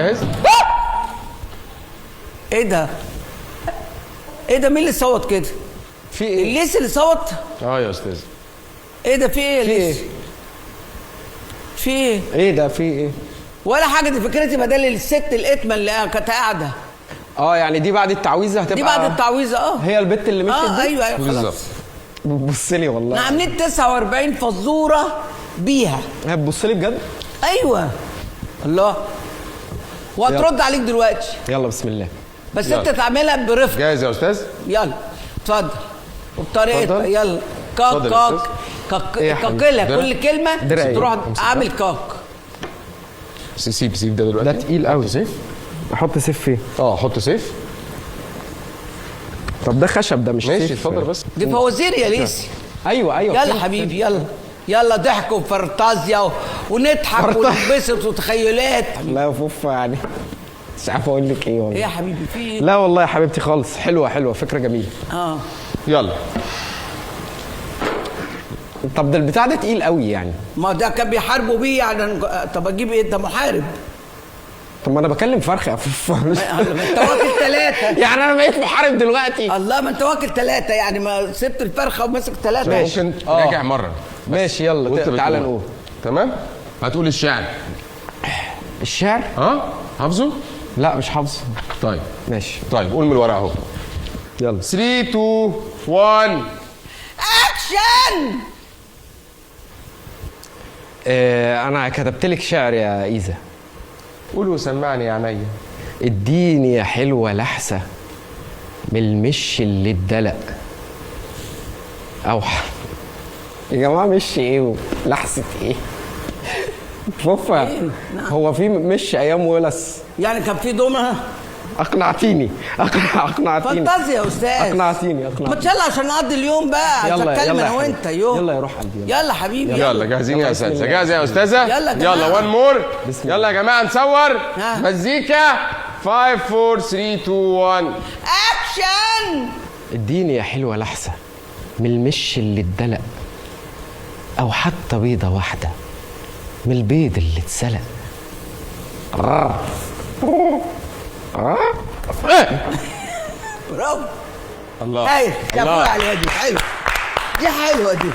جاهز؟ ايه ده؟ ايه ده؟ مين اللي صوت كده؟ في ايه؟ الليث اللي صوت؟ يا استاذ. ايه ده؟ في ايه في ايه؟ الليث؟ في ايه؟ ايه ده؟ في ايه؟ ولا حاجه، دي فكرتي بدل الست الاتمه اللي كانت قاعده. يعني دي بعد التعويذه هتبقى دي بعد التعويذه. هي البت اللي مشيت دي؟ ايوه خلاص. بالظبط. بتبص لي والله. احنا عاملين 49 فزوره بيها. هي بتبص لي بجد؟ ايوه. الله. وهترد عليك دلوقتي. يلا بسم الله. بس يلا. انت تعملها برفق. جاهز يا استاذ؟ يلا اتفضل وبطريقتك. اتفضل. يلا كاك اتفضل يا كاك إيه يا حبيبي؟ كاكلها درع. كل كلمه درع تروح إيه؟ عامل كاك. سيب ده دلوقتي. ده تقيل قوي. سيف. احط سيف فيه؟ حط سيف. طب ده خشب ده مش ماشي سيف. اتفضل بس. دي فوازير يا ليسي. ايوه يلا حبيبي يلا ضحك وفرطازيا ونضحك ونتبسط وتخيلات. لا يا فوفا يعني مش عارف اقول لك ايه والله. ايه يا حبيبي في ايه؟ لا والله يا حبيبتي خالص. حلوه فكره جميله. يلا. طب ده البتاع ده تقيل قوي يعني. ما ده كان بيحاربوا بيه يعني. طب اجيب ايه؟ ده محارب. طب ما انا بكلم فرخ يا فوفا. ما انت واكل ثلاثه. يعني انا بقيت محارب دلوقتي. الله، ما انت واكل ثلاثه يعني، ما سبت الفرخه وماسك ثلاثه. ممكن راجع مره. ماشي يلا تعالى نقول. تمام. هتقول الشعر. الشعر؟ حافظه؟ لا مش حافظه. طيب ماشي. طيب قول من الورق اهو. يلا 3 2 1 اكشن. انا كتبت لك شعر يا ايزا. قول وسمعني يا عينيا. اديني يا حلوه لحسه من المش اللي اتدلق يا جماعه مش ايه لحسه ايه؟ فوفا إيه؟ نعم. هو في مش ايام ولس؟ يعني كان في دومه. اقنعتيني. فانتازيا يا استاذ. اقنعتيني. ما تشيلها عشان نقضي اليوم بقى. يلا اتكلم يلا انا وانت يلا يا روح قلبي. يلا حبيبي. يلا جاهزين يا بسم استاذه؟ الله. جاهزه يا استاذه؟ يلا يا جماعة. يلا وان مور. بسم يلا يا جماعه نصور. ها. مزيكا 5 4 3 2 1 اكشن. اديني يا حلوه لحسه من المش اللي اتدلق او حتى بيضه واحده من البيض اللي اتسلق. برافو. الله. ايوه يا الله. فوق عليها دي حلوه. دي حلوه دي.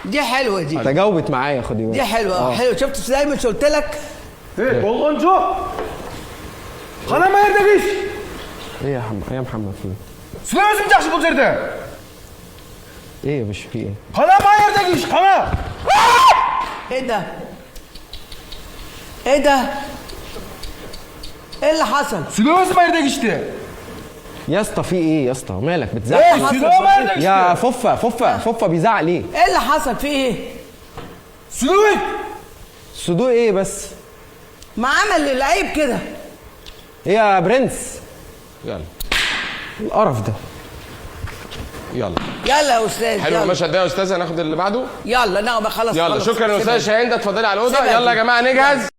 دي حلوه دي. تجاوبت معايا خدي بالك. دي حلوه. حلوه. شفت ازاي مش قلت لك؟ Bolgoncu. Kana yerde geç. ايه يا محمد في Süleyman Cakşı bu yerde. ايه مش في ايه؟ Kana yerde geç. Kana. ايه ده؟ ايه ده؟ ايه اللي حصل؟ Süleyman yerde geçti. يا اسطى في ايه يا اسطى؟ مالك بتزعق؟ ايه Süleyman yerde يا geçti. فوفا بيزعق ليه؟ ايه اللي حصل؟ في ايه؟ Süleyman. صدوق ايه بس؟ ما عمل العيب كده. ايه يا برنس؟ يلا القرف ده. يلا. يلا يا استاذ. حلو يلا. المشهد ده يا استاذه. ناخد اللي بعده. يلا نعم خلاص. يلا خلاص. شكرا يا سيبها استاذ دي. شاهين. ده اتفضلي على الاوضه. سيبها يلا يا دي. جماعه نجهز.